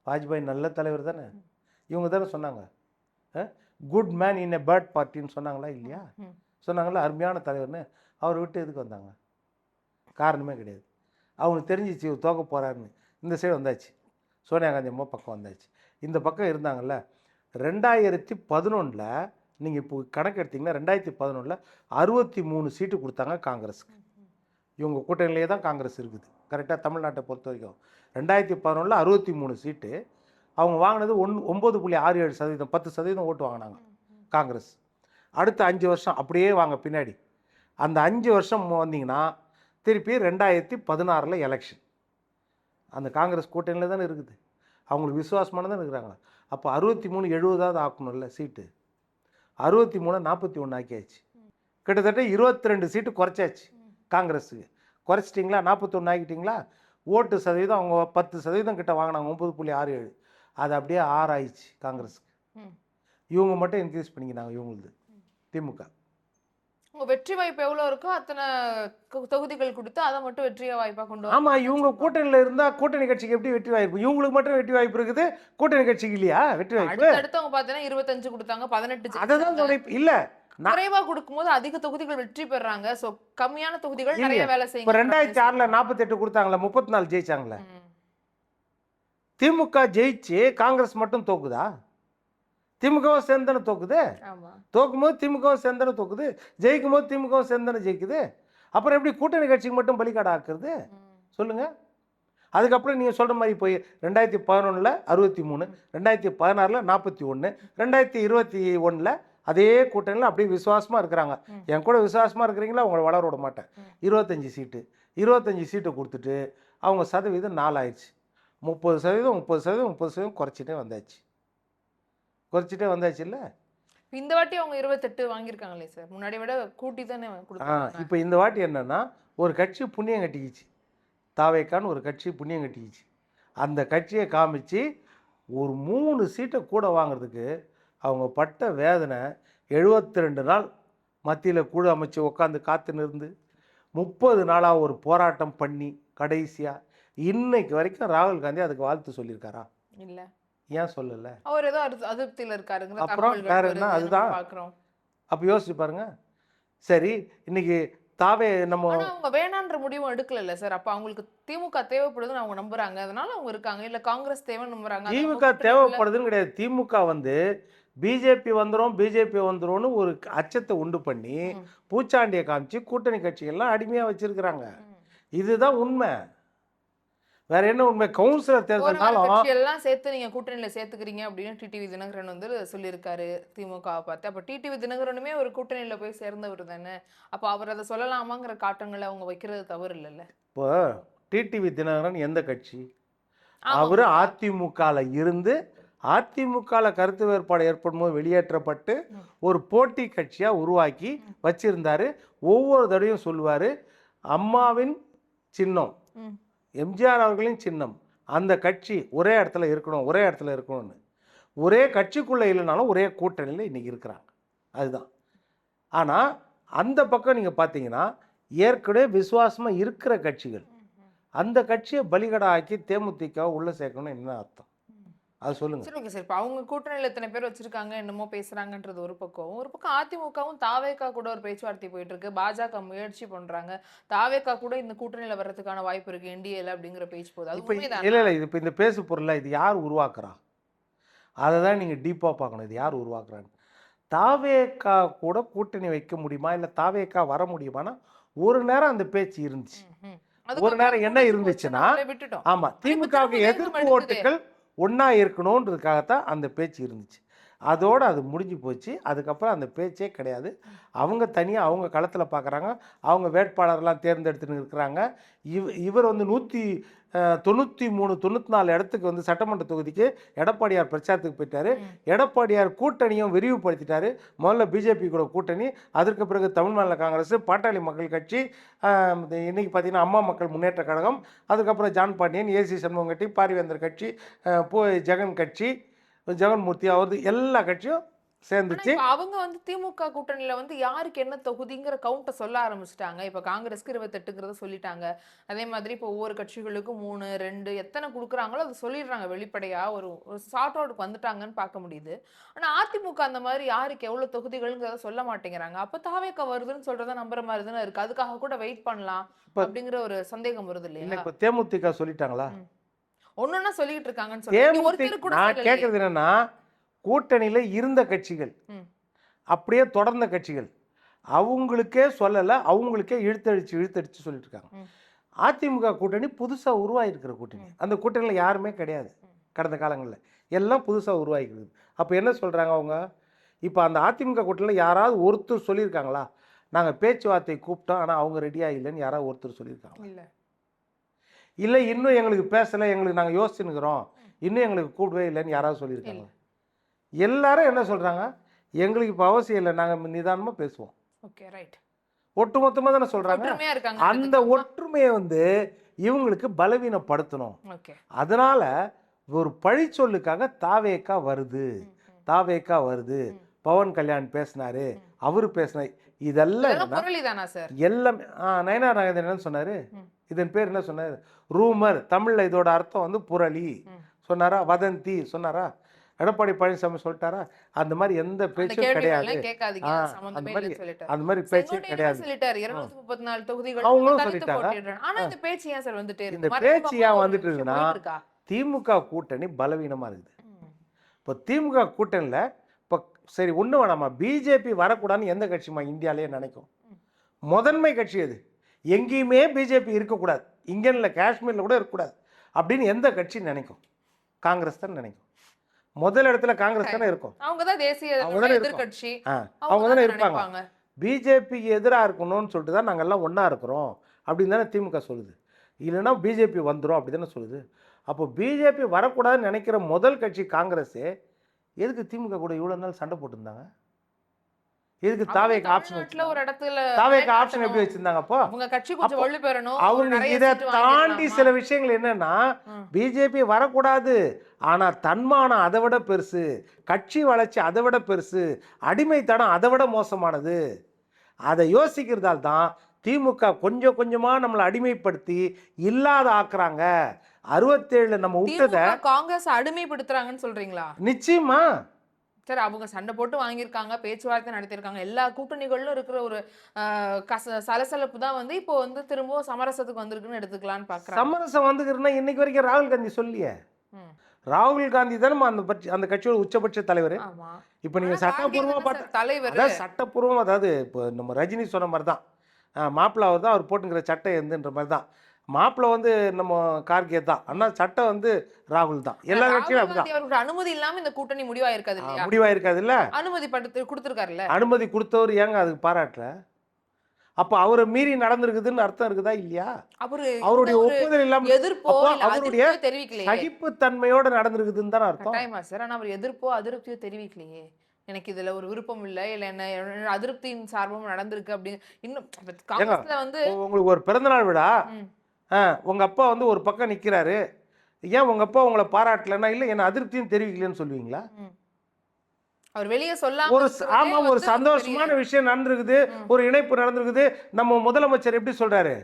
வாஜ்பாய் நல்ல தலைவர் தானே, இவங்க தானே சொன்னாங்க. Good man in a bird பார்ட்டின்னு சொன்னாங்களா இல்லையா? சொன்னாங்களா அருமையான தலைவர்னு. அவரை விட்டு எதுக்கு வந்தாங்க? காரணமே கிடையாது. அவங்களுக்கு தெரிஞ்சிச்சு இவர் தோக்க போகிறாருன்னு. இந்த சைடு வந்தாச்சு, சோனியா காந்தி அம்மா பக்கம் வந்தாச்சு. இந்த பக்கம் இருந்தாங்கல்ல. 2011ல் நீங்கள் இப்போ கணக்கு எடுத்திங்கன்னா 2011ல் 63 சீட்டு கொடுத்தாங்க காங்கிரஸுக்கு. இவங்க கூட்டணியிலே தான் காங்கிரஸ் இருக்குது கரெக்டாக தமிழ்நாட்டை பொறுத்த வரைக்கும். 2011ல் 63 சீட்டு. அவங்க வாங்கினது 9.67%, 10% ஓட்டு வாங்கினாங்க காங்கிரஸ். அடுத்த 5 வருஷம் அப்படியே வாங்க பின்னாடி. அந்த 5 வருஷம் வந்தீங்கன்னா திருப்பி 2016ல் எலெக்ஷன். அந்த காங்கிரஸ் கூட்டணியில் தானே இருக்குது, அவங்களுக்கு விசுவாசமான தான் இருக்கிறாங்க. அப்போ 63 70 ஆக்கணும்ல சீட்டு. 63 41 ஆக்கியாச்சு. கிட்டத்தட்ட 22 சீட்டு குறைச்சாச்சு காங்கிரஸுக்கு. குறைச்சிட்டிங்களா? 41 ஆக்கிட்டிங்களா? ஓட்டு சதவீதம் அவங்க 10% கிட்ட வாங்கினாங்க, 9.67. அது அப்படியே 6 ஆயிடுச்சு காங்கிரஸுக்கு. இவங்க மட்டும் இன்க்ரீஸ் பண்ணிக்கினாங்க இவங்களுது திமுக. உங்க வெற்றி வாய்ப்பு எவ்வளவு இருக்கோ அத்தனை தொகுதிகள் கொடுத்து அதை மட்டும் வெற்றிய வாய்ப்பா கொண்டு வர. ஆமாம், இவங்க கூட்டணியில் இருந்தால் கூட்டணி கட்சிக்கு எப்படி வெற்றி வாய்ப்பு? இவங்களுக்கு மட்டும் வெற்றி வாய்ப்பு இருக்குது, கூட்டணி கட்சிக்கு இல்லையா வெற்றி வாய்ப்பு? அடுத்தவங்க பார்த்தீங்கன்னா 25 கொடுத்தாங்க, 18 அதை தான் சொல்றேன். இல்லை, குறைவா கொடுக்கும்போது அதிக தொகுதிகள் வெற்றி பெறாங்க. சோ கம்மியான தொகுதிகள் நிறைய வேலை இப்போ செய்யுங்க. 2006ல் 48 கொடுத்தாங்களே, 34 ஜெயிச்சாங்களே. திமுக ஜெயிச்சு காங்கிரஸ் மட்டும் தோக்குதா? திமுகவும் சேர்ந்தன தோக்குது. ஆமா, தோக்கும்போது திமுகவும் சேர்ந்தன தோக்குது, ஜெயிக்கும் போது திமுகவும் சேர்ந்தன ஜெயிக்குது. அப்புறம் எப்படி கூட்டணி கட்சிக்கு மட்டும் பலிகாடு ஆக்குறது சொல்லுங்க? அதுக்கப்புறம் நீங்கள் சொல்கிற மாதிரி போய் 2011ல் 63, 2016ல் 41, 2021ல் அதே கூட்டணியில் அப்படியே விசுவாசமாக இருக்கிறாங்க. என் கூட விசுவாசமாக இருக்கிறீங்களா? உங்களை வளர விட மாட்டேன். 25 சீட்டு 25 சீட்டை கொடுத்துட்டு அவங்க சதவீதம் 4 ஆயிடுச்சு. 30%, 30%, 30% குறைச்சிட்டே வந்தாச்சு இல்லை? இந்த வாட்டி அவங்க 28 வாங்கியிருக்காங்களே சார், முன்னாடி விட கூட்டி தானே கொடுத்தாங்க. இப்போ இந்த வாட்டி என்னன்னா, ஒரு கட்சி புண்ணியம் கட்டிக்கிச்சு, தாவேக்கான்னு ஒரு கட்சி புண்ணியம் கட்டிக்கிச்சு. அந்த கட்சியை காமிச்சு ஒரு 3 சீட்டை கூட வாங்குறதுக்கு அவங்க பட்ட வேதனை. 72 நாள் மத்தியில் குழு அமைச்சு உட்காந்து காத்துன்னு இருந்து 30 நாளாக ஒரு போராட்டம் பண்ணி கடைசியாக இன்னைக்கு வரைக்கும் ராகுல் காந்தி அதுக்கு வாழ்த்து சொல்லியிருக்காரா? இல்ல. ஏன் சொல்லலை? அவர் ஏதோ அதிருப்தியில் இருக்காருங்க. அப்புறம் வேற என்ன? அதுதான் பார்க்குறோம். அப்போ யோசிச்சு பாருங்க. சரி, இன்னைக்கு தாவே நம்ம ஆனா அவங்க வேணான்ற முடிவும் எடுக்கல சார். அப்ப அவங்களுக்கு திமுக தேவைப்படுதுன்னு அவங்க நம்புறாங்க, அதனால அவங்க இருக்காங்க. இல்ல காங்கிரஸ் தேவைன்னு நம்புறாங்க. திமுக தேவைப்படுதுன்னு கிடையாது. திமுக வந்து பிஜேபி வந்துரும்னு ஒரு அச்சத்தை உண்டு பண்ணி பூச்சாண்டியை காமிச்சு கூட்டணி கட்சிகள்லாம் அடிமையாக வச்சிருக்கிறாங்க. இதுதான் உண்மை, வேற என்ன உண்மை? கவுன்சிலர் தேர்தல்னாலும் எல்லாம் சேர்த்து நீங்க கூட்டணியில சேர்த்துக்கிறீங்க அப்படின்னு டிடிவி தினகரன் வந்து சொல்லியிருக்காரு திமுகவை பார்த்து. அப்ப டிடிவி தினகரனுமே ஒரு கூட்டணியில போய் சேர்ந்தவர் தானே. அப்ப அவர் அதை சொல்லலாமாங்கிற காட்டங்களை அவங்க வைக்கிறது தவறு இல்லைல்ல. இப்போ டிடிவி தினகரன் எந்த கட்சி? அவர் அதிமுகவில் இருந்து அதிமுகவில் கருத்து வேறுபாடு ஏற்படும் போது வெளியேற்றப்பட்டு ஒரு போட்டி கட்சியாக உருவாக்கி வச்சிருந்தாரு. ஒவ்வொரு தடவையும் சொல்லுவார், அம்மாவின் சின்னம், எம்ஜிஆர் அவர்களின் சின்னம், அந்த கட்சி ஒரே இடத்துல இருக்கணும்னு. ஒரே கட்சிக்குள்ளே இல்லைனாலும் ஒரே கூட்டணியில் இன்றைக்கி இருக்கிறாங்க. அதுதான். ஆனால் அந்த பக்கம் நீங்கள் பார்த்தீங்கன்னா ஏற்கனவே விசுவாசமாக இருக்கிற கட்சிகள் அந்த கட்சியை பலிகடா ஆக்கி தேமுதிக உள்ளே சேர்க்கணும்னு என்ன அர்த்தம்? அது சொல்லுங்க. சரி, ஓகே சார். இப்போ அவங்க கூட்டணியில் எத்தனை பேர் வச்சிருக்காங்க, என்னமோ பேசுறாங்கன்றது ஒரு பக்கம் அதிமுகவும் தாவேகா கூட ஒரு பேச்சுவார்த்தை போயிட்டு இருக்கு. பாஜக முயற்சி பண்றாங்க, தாவேகா கூட இந்த கூட்டணியில வர்றதுக்கான வாய்ப்பு இருக்கு என்டிஏல அப்படிங்கிற பேச்சு போகுது. அது உண்மைதான். இல்லை இது இப்போ இந்த பேசு பொருளை இது யார் உருவாக்குறா? அதை தான் நீங்கள் டீப்பாக பார்க்கணும். இது யார் உருவாக்குறான்னு. தாவேகா கூட கூட்டணி வைக்க முடியுமா, இல்லை தாவேகா வர முடியுமானா ஒரு நேரம் அந்த பேச்சு இருந்துச்சு. ஒரு நேரம் என்ன இருந்துச்சுன்னா, ஆமாம், திமுகவுக்கு எதிர்ப்பு ஓட்டுகள் ஒன்றா இருக்கணுன்றதுக்காகத்தான் அந்த பேச்சு இருந்துச்சு. அதோடு அது முடிஞ்சு போச்சு. அதுக்கப்புறம் அந்த பேச்சே கிடையாது. அவங்க தனியாக அவங்க களத்தில் பார்க்குறாங்க. அவங்க வேட்பாளர்லாம் தேர்ந்தெடுத்துன்னு இருக்கிறாங்க. இவர் வந்து 193 94 இடத்துக்கு வந்து சட்டமன்ற தொகுதிக்கு எடப்பாடியார் பிரச்சாரத்துக்கு போயிட்டார். எடப்பாடியார் கூட்டணியும் விரிவுபடுத்திட்டார். முதல்ல பிஜேபி கூட கூட்டணி, அதற்கு பிறகு தமிழ் மாநில காங்கிரஸ், பாட்டாளி மக்கள் கட்சி, இன்றைக்கி பார்த்தீங்கன்னா அம்மா மக்கள் முன்னேற்ற கழகம், அதுக்கப்புறம் ஜான் பாண்டியன், ஏசி சண்முகம் கட்சி, பாரிவேந்தர் கட்சி, ஜெகன் கட்சி, ஜெகன்மூர்த்தி அவரது எல்லா கட்சியும் சேர்ந்துச்சு. இப்ப அவங்க வந்து திமுக கூட்டணியில வந்து யாருக்கு என்ன தொகுதிங்கிற கவுண்ட்டை சொல்ல ஆரம்பிச்சிட்டாங்க. இப்ப காங்கிரஸ்க்கு 28ங்கிறத சொல்லிட்டாங்க. அதே மாதிரி இப்போ ஒவ்வொரு கட்சிகளுக்கும் 3, 2 எத்தனை குடுக்குறாங்களோ அதை சொல்லிடுறாங்க வெளிப்படையா. ஒரு சார்ட் அவுட்க்கு வந்துட்டாங்கன்னு பார்க்க முடியுது. ஆனா அதிமுக அந்த மாதிரி யாருக்கு எவ்வளவு தொகுதிகள்ங்கிறத சொல்ல மாட்டேங்கிறாங்க. அப்ப தாவேக்கா வருதுன்னு சொல்றத நம்புற மாதிரி தானே இருக்கு. அதுக்காக கூட வெயிட் பண்ணலாம் அப்படிங்கிற ஒரு சந்தேகம் வருது இல்லையா? இப்போ தேமுதிக சொல்லிட்டாங்களா? ஒன்னொன்னா சொல்லிட்டு இருக்காங்கன்னு சொல்லி ஒருத்தர் கூட நான் கேட்கறது என்னன்னா, கூட்டணியில் இருந்த கட்சிகள், அப்படியே தொடர்ந்த கட்சிகள், அவங்களுக்கே சொல்லலை, அவங்களுக்கே இழுத்தடிச்சு சொல்லிட்டு இருக்காங்க. அதிமுக கூட்டணி புதுசாக உருவாகிருக்கிற கூட்டணி. அந்த கூட்டணியில் யாருமே கிடையாது கடந்த காலங்களில். எல்லாம் புதுசாக உருவாகிக்கிறது. அப்போ என்ன சொல்கிறாங்க அவங்க? இப்போ அந்த அதிமுக கூட்டணியில் யாராவது ஒருத்தர் சொல்லியிருக்காங்களா, நாங்கள் பேச்சுவார்த்தை கூப்பிட்டோம் ஆனால் அவங்க ரெடியாக இல்லைன்னு யாராவது ஒருத்தர் சொல்லியிருக்காங்களா? இல்லை இன்னும் எங்களுக்கு பேசலை, எங்களுக்கு நாங்கள் யோசிச்சுன்னுக்கிறோம், இன்னும் எங்களுக்கு கூடவே இல்லைன்னு யாராவது சொல்லியிருக்காங்க? எல்லாரும் என்ன சொல்கிறாங்க? எங்களுக்கு இப்போ அவசியம் இல்லை, நாங்கள் நிதானமாக பேசுவோம். Okay, right. ஒட்டுமொத்தமாக தானே சொல்கிறாங்க. அந்த ஒற்றுமையை வந்து இவங்களுக்கு பலவீனப்படுத்தணும். அதனால ஒரு பழிச்சொல்லுக்காக தாவேக்கா வருது, தாவேக்கா வருது, பவன் கல்யாண் பேசினாரு, அவரு பேசினார், இதெல்லாம் எல்லாமே. நயனார் நாகேந்திரன் என்ன சொன்னார்? இதன் பேர் என்ன சொன்னார்? ரூமர். தமிழில் இதோட அர்த்தம் வந்து புரளி சொன்னாரா? வதந்தி சொன்னாரா? எடப்பாடி பழனிசாமி சொல்லிட்டாரா? அந்த மாதிரி எந்த பேச்சும் கிடையாது. அந்த மாதிரி பேச்சே கிடையாது. அவங்களும் சொல்லிட்டாங்க. இந்த பேச்சு ஏன் வந்துட்டு இருக்குன்னா, திமுக கூட்டணி பலவீனமா இருக்குது. இப்போ திமுக கூட்டணியில் இப்போ சரி ஒண்ணு வேணாமா, பிஜேபி வரக்கூடாதுன்னு எந்த கட்சிமா இந்தியாலேயே நினைக்கும்? முதன்மை கட்சி அது. எங்கேயுமே பிஜேபி இருக்கக்கூடாது, இங்கே இல்லை காஷ்மீரில் கூட இருக்கக்கூடாது அப்படின்னு எந்த கட்சி நினைக்கும்? காங்கிரஸ் தான் நினைக்கும். முதல் இடத்துல காங்கிரஸ் தானே இருக்கும். அவங்க தானே இருப்பாங்க. பிஜேபிக்கு எதிராக இருக்கணும்னு சொல்லிட்டு தான் நாங்கள் எல்லாம் ஒன்றா இருக்கிறோம் அப்படின்னு தானே திமுக சொல்லுது. இல்லைன்னா பிஜேபி வந்துடும் அப்படி தானே சொல்லுது. அப்போ பிஜேபி வரக்கூடாதுன்னு நினைக்கிற முதல் கட்சி காங்கிரஸே எதுக்கு திமுக கூட இவ்வளோ நாள் சண்டை போட்டுருந்தாங்க? எதுக்கு தாவேக்கு ஆப்ஷன் எப்படி வச்சிருந்தாங்க? அப்போ அவங்க இதை தாண்டி சில விஷயங்கள் என்னன்னா, பிஜேபி வரக்கூடாது, ஆனா தன்மானம் அதை விட பெருசு, கட்சி வளர்ச்சி அதை விட பெருசு, அடிமைத்தனம் அதை விட மோசமானது. அதை யோசிக்கிறதால் தான் திமுக கொஞ்சம் கொஞ்சமா நம்மளை அடிமைப்படுத்தி இல்லாத ஆக்குறாங்க. 67 நம்ம விட்டதை காங்கிரஸ் அடிமைப்படுத்துறாங்கன்னு சொல்றீங்களா? நிச்சயமா. சரி, அவங்க சண்டை போட்டு வாங்கியிருக்காங்க, பேச்சுவார்த்தை நடத்தியிருக்காங்க, எல்லா கூட்டணிகளிலும் இருக்கிற ஒரு சலசலப்பு தான் வந்து இப்போ வந்து திரும்பவும் சமரசத்துக்கு வந்திருக்குன்னு எடுத்துக்கலான்னு பார்க்குறேன். சமரசம் வந்துக்கிறதுனா இன்னைக்கு வரைக்கும் ராகுல் காந்தி சொல்லியே. ராகுல் காந்தி தானே அந்த கட்சியோட உச்சபட்ச தலைவர். இப்போ நீங்கள் சட்டப்பூர்வமாக பார்த்து தலைவர், அதாவது சட்டப்பூர்வமாக, அதாவது இப்போ நம்ம ரஜினி சொன்ன மாதிரி தான், மாப்பிள்ளை அவர் தான், அவர் போட்டுங்கிற சட்டை எதுன்ற மாதிரி தான். மாப்பிள்ளை வந்து நம்ம கார்கே தான், ஆனா சட்டம் வந்து ராகுல் தான். எல்லா கட்சியும் அப்படிதான். அவருக்கு அனுமதி இல்லாம இந்த கூட்டணி முடிவாயிருக்காது இல்லையா? முடிவாயிருக்காது இல்ல. அனுமதி கொடுத்துருக்காருல்ல. அனுமதி கொடுத்தவர் ஏங்க அதுக்கு பாராட்டுற? அப்ப அவரை மீறி நடந்திருக்குதுன்னு அர்த்தம் இருக்குதா இல்லையா? அவருடைய ஒப்புதல் இல்லாம எதிர்ப்போ அவருடைய சகிப்புத்தன்மையோட நடந்திருக்குதுன்னு தானே அர்த்தம். சார், ஆனா அவர் எதிர்ப்போ அதிருப்தியோ தெரிவிக்கலையே. எனக்கு இதுல ஒரு விருப்பம் இல்லை, இல்ல என்ன அதிருப்தியின் சார்பும் நடந்திருக்கு அப்படின்னு. இன்னும் காங்கிரஸ்ல வந்து உங்களுக்கு ஒரு பிறந்தநாள் விழா, உங்க அப்பா வந்து ஒரு பக்கம் நிக்கிறாரு, ஏன் உங்க அப்பா உங்களை பாராட்டலன்னா இல்ல என்ன அதிருப்தியும் தெரிவிக்கலன்னு சொல்லுவீங்களா? அவர் வெளியே சொல்லாம ஒரு சந்தோஷமான விஷயம் நடந்திருக்குது, ஒரு இணைப்பு நடந்திருக்குது, நம்ம முதலமைச்சர் எப்படி சொல்றாரு?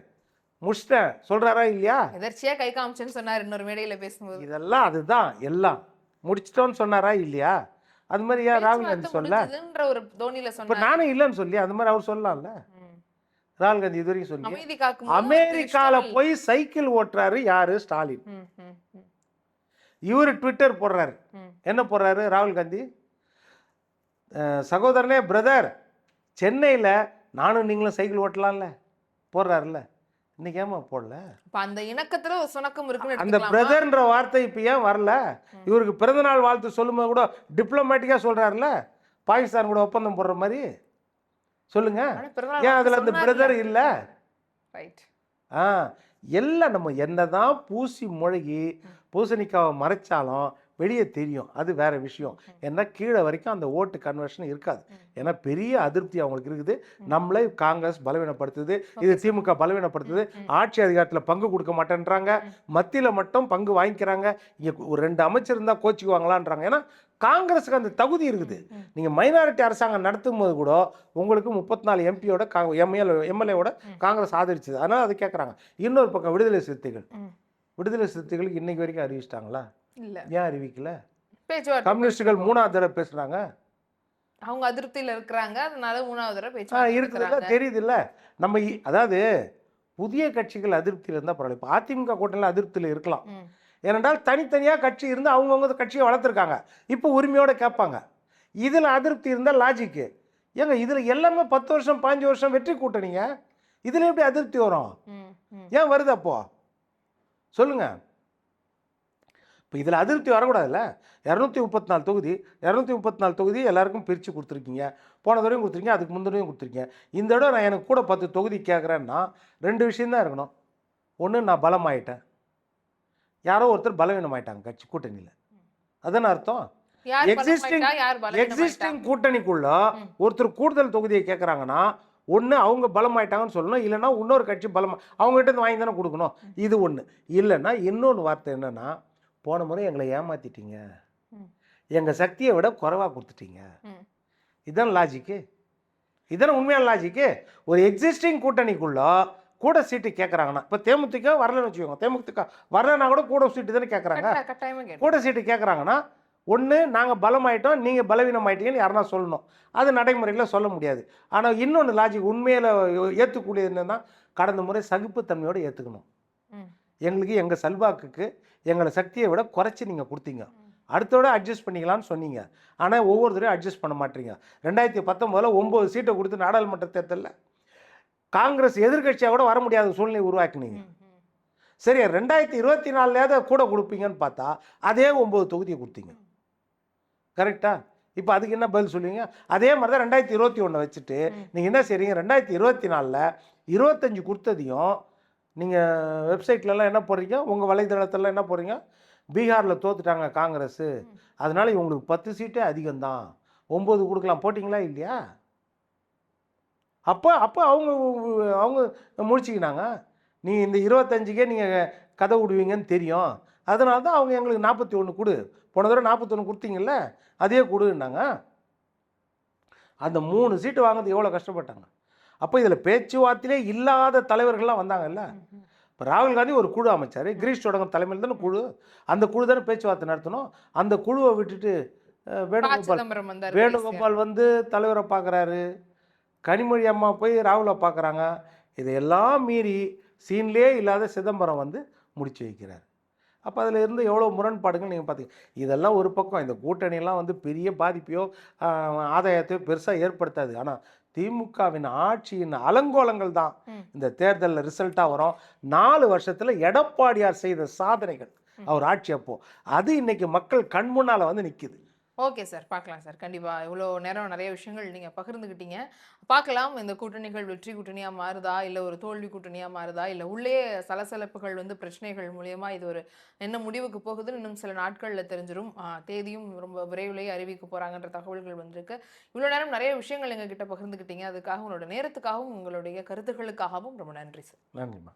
முடிச்சிட்டேன் சொல்றாரா இல்லையா? எதர்ச்சியா கை காமிச்சேன்னு சொன்னார் இன்னொரு மேடையில பேசும்போது. இதெல்லாம் அதுதான், எல்லாம் முடிச்சிட்டோன்னு சொன்னாரா இல்லையா? அது மாதிரி ஏன் ராகுல் காந்தி சொல்ல ஒரு தோனியில சொன்னார். இப்ப நானும் இல்லைன்னு சொல்லி அது மாதிரி அவர் சொல்லலாம்ல. ராகுல் காந்தி இது வரைக்கும் சொல்லி அமெரிக்கால போய் சைக்கிள் ஓட்டுறாரு யாரு? ஸ்டாலின். இவரு ட்விட்டர் போடுறாரு. என்ன போடுறாரு ராகுல் காந்தி? சகோதரனே, பிரதர், சென்னையில் நானும் நீங்களும் சைக்கிள் ஓட்டலாம்ல போடுறாருல்ல. இன்னைக்கு ஏமா போடல? இப்ப அந்த இணக்கத்துல ஒரு சுணக்கம் இருக்குன்னு அந்த எடுத்துக்கலாமா? பிரதர்ன்ற வார்த்தை இப்போ ஏன் வரல? இவருக்கு பிறந்தநாள் வாழ்த்து சொல்லும்போது கூட டிப்ளமேட்டிக்காக சொல்கிறாருல, பாகிஸ்தான் கூட ஒப்பந்தம் போடுற மாதிரி. சொல்லுங்க, ஆனா பிறந்தநாள் ஏன் வாழ்த்து அதில் அந்த சொன்னார்ல. பிரதர் இல்லை? ரைட். ஆ எல்லாம் நம்ம என்னதான் பூசி முழுகி பூசணிக்காவை மறைச்சாலும் வெளியே தெரியும், அது வேற விஷயம். ஏன்னா கீழே வரைக்கும் அந்த ஓட்டு கன்வர்ஷன் இருக்காது. ஏன்னா பெரிய அதிருப்தி அவங்களுக்கு இருக்குது. நம்மளே காங்கிரஸ் பலவீனப்படுத்துது, இது திமுக பலவீனப்படுத்துது, ஆட்சி அதிகாரத்தில் பங்கு கொடுக்க மாட்டேன்றாங்க, மத்தியில் மட்டும் பங்கு வாங்கிக்கிறாங்க, இங்கே ஒரு 2 அமைச்சர் இருந்தால் கோச்சிக்குவாங்களான்றாங்க. ஏன்னா காங்கிரஸுக்கு அந்த தகுதி இருக்குது. நீங்கள் மைனாரிட்டி அரசாங்கம் நடத்தும் போது கூட உங்களுக்கு 34 எம்பியோட எம்எல்ஏவோட காங்கிரஸ் ஆதரிச்சது. அதனால் அதை கேட்குறாங்க. இன்னொரு பக்கம் விடுதலை சிறுத்தைகள், விடுதலை சிறுத்தைகளுக்கு இன்னைக்கு வரைக்கும் அறிவிச்சிட்டாங்களா? இல்ல. ஏன் அறிவிக்கல? பேச்சுவார்த்தை கம்யூனிஸ்டுகள் 3ஆவது தடவை பேசுறாங்க. அவங்க அதிருப்தியில இருக்கிறாங்க. அதனால 3வது தடவை இருக்குதுல்ல, பேச்சுவார்த்தை. தெரியுதுல்ல. நம்ம அதாவது புதிய கட்சிகள் அதிருப்தியில் இருந்தால் பரவாயில்ல. இப்போ அதிமுக கூட்டணியில் அதிருப்தியில் இருக்கலாம். ஏனென்றால் தனித்தனியாக கட்சி இருந்து அவங்கவுங்க கட்சியை வளர்த்துருக்காங்க. இப்போ உரிமையோடு கேட்பாங்க. இதில் அதிருப்தி இருந்தால் லாஜிக்கு. ஏங்க இதில் எல்லாமே 10 வருஷம் 15 வருஷம் வெற்றி கூட்டணிங்க. இதில் எப்படி அதிருப்தி வரும்? ஏன் வருது அப்போ சொல்லுங்க. இப்போ இதில் அதிருப்தி வரக்கூடாதுல்ல. 234 தொகுதி, 234 தொகுதி எல்லாருக்கும் பிரித்து கொடுத்துருக்கீங்க. போன தடவையும் கொடுத்துருக்கீங்க, அதுக்கு முந்தினையும் கொடுத்துருக்கீங்க. இந்த தடவை நான் எனக்கு கூட 10 தொகுதி கேட்குறேன்னா 2 விஷயந்தான் இருக்கணும். ஒன்று, நான் பலமாயிட்டேன், யாரோ ஒருத்தர் பலவீனம் ஆயிட்டாங்க கட்சி கூட்டணியில். அதான அர்த்தம். எக்ஸிஸ்டிங் கூட்டணிக்குள்ள ஒருத்தர் கூடுதல் தொகுதியை கேட்குறாங்கன்னா ஒன்று அவங்க பலமாயிட்டாங்கன்னு சொல்லணும், இல்லைன்னா இன்னொரு கட்சி அவங்ககிட்ட இருந்து வாங்கி தானே கொடுக்கணும். இது ஒன்று. இல்லைன்னா இன்னொன்று வார்த்தை என்னன்னா, போன முறை எங்களை ஏமாத்திட்டீங்க, எங்கள் சக்தியை விட குறைவாக கொடுத்துட்டீங்க. இதுதான் லாஜிக்கு, இதுதானே உண்மையான லாஜிக்கு. ஒரு எக்ஸிஸ்டிங் கூட்டணிக்குள்ள கூட சீட்டு கேட்குறாங்கன்னா, இப்போ தேமுதிக வரலன்னு வச்சுக்கோங்க, தேமுதிக வரலன்னா கூட கூட சீட்டு தானே கேட்குறாங்க. கூட சீட்டு கேட்குறாங்கன்னா ஒன்று, நாங்கள் பலமாயிட்டோம், நீங்கள் பலவீனம் ஆயிட்டீங்கன்னு யாருன்னா சொல்லணும். அது நடைமுறையில் சொல்ல முடியாது. ஆனால் இன்னொன்று லாஜிக் உண்மையில் ஏற்றுக்கூடியது என்னென்னா, கடந்த முறை சகிப்புத்தன்மையோடு ஏற்றுக்கணும். எங்களுக்கு எங்கள் செல்வாக்குக்கு எங்களை சக்தியை விட குறைச்சி நீங்கள் கொடுத்தீங்க, அடுத்தோட அட்ஜஸ்ட் பண்ணிக்கலான்னு சொன்னீங்க. ஆனால் ஒவ்வொருத்தரையும் அட்ஜஸ்ட் பண்ண மாட்டீங்க. 2019 9 சீட்டை கொடுத்து நாடாளுமன்ற தேர்தலில் காங்கிரஸ் எதிர்கட்சியாக கூட வர முடியாத சூழ்நிலை உருவாக்குனீங்க. சரி, 2024 கூட கொடுப்பீங்கன்னு பார்த்தா அதே 9 தொகுதியை கொடுத்தீங்க. கரெக்டா? இப்போ அதுக்கு என்ன பதில் சொல்லுவீங்க? அதே மாதிரி தான் 2021 வச்சுட்டு நீங்கள் என்ன செய்றீங்க, 2024 25 கொடுத்ததையும் நீங்கள் வெப்சைட்லலாம் என்ன போடுறீங்க, உங்கள் வலைதளத்தில் என்ன போடுறீங்க, பீகாரில் தோத்துட்டாங்க காங்கிரஸ், அதனால இவங்களுக்கு 10 சீட்டே அதிகம்தான், 9 கொடுக்கலாம் போட்டிங்களா இல்லையா? அப்போ அப்போ அவங்க அவங்க முடிச்சுக்கினாங்க. நீ இந்த 25க்கே நீங்கள் கதை விடுவீங்கன்னு தெரியும், அதனால தான் அவங்க எங்களுக்கு 41 கொடு, போன தடவை 41 கொடுத்தீங்கல்ல, அதே கொடுன்னாங்க. அந்த 3 சீட்டு வாங்குறது எவ்வளோ கஷ்டப்பட்டாங்க. அப்போ இதில் பேச்சுவார்த்தையிலே இல்லாத தலைவர்கள்லாம் வந்தாங்கல்ல. இப்போ ராகுல் காந்தி ஒரு குழு அமைச்சார், கிரீஷ் தொடங்கும் தலைமையில் தானே குழு, அந்த குழு தானே பேச்சுவார்த்தை நடத்தணும். அந்த குழுவை விட்டுட்டு வேணுகோபால் வந்து தலைவரை பார்க்குறாரு, கனிமொழி அம்மா போய் ராகுலை பார்க்குறாங்க. இதையெல்லாம் மீறி சீன்லேயே இல்லாத சிதம்பரம் வந்து முடிச்சு வைக்கிறார். அப்போ அதில் இருந்து எவ்வளோ முரண்பாடுகள் நீங்கள் பார்த்தீங்க. இதெல்லாம் ஒரு பக்கம். இந்த கூட்டணியெல்லாம் வந்து பெரிய பாதிப்பையோ ஆதாயத்தையோ பெருசாக ஏற்படுத்தாது. ஆனால் திமுகவின் ஆட்சியின் அலங்கோலங்கள் தான் இந்த தேர்தலில் ரிசல்ட்டாக வரும். 4 வருஷத்தில் எடப்பாடியார் செய்த சாதனைகள் அவர் ஆட்சி அப்போ, அது இன்னைக்கு மக்கள் கண் முன்னால் வந்து நிற்கிது. ஓகே சார், பார்க்கலாம் சார். கண்டிப்பாக இவ்வளோ நேரம் நிறைய விஷயங்கள் நீங்கள் பகிர்ந்துக்கிட்டீங்க. பார்க்கலாம் இந்த கூட்டணிகள் வெற்றி கூட்டணியாக மாறுதா, இல்லை ஒரு தோல்வி கூட்டணியாக மாறுதா, இல்லை உள்ளே சலசலப்புகள் வந்து பிரச்சனைகள் மூலியமாக இது ஒரு என்ன முடிவுக்கு போகுதுன்னு இன்னும் சில நாட்களில் தெரிஞ்சிடும். தேதியும் ரொம்ப விரைவிலேயே அறிவிக்க போகிறாங்கன்ற தகவல்கள் வந்திருக்கு. இவ்வளோ நேரம் நிறைய விஷயங்கள் எங்ககிட்ட பகிர்ந்துக்கிட்டீங்க. அதுக்காக உங்களோட நேரத்துக்காகவும் உங்களுடைய கருத்துக்களுக்காகவும் ரொம்ப நன்றி சார். நன்றிம்மா.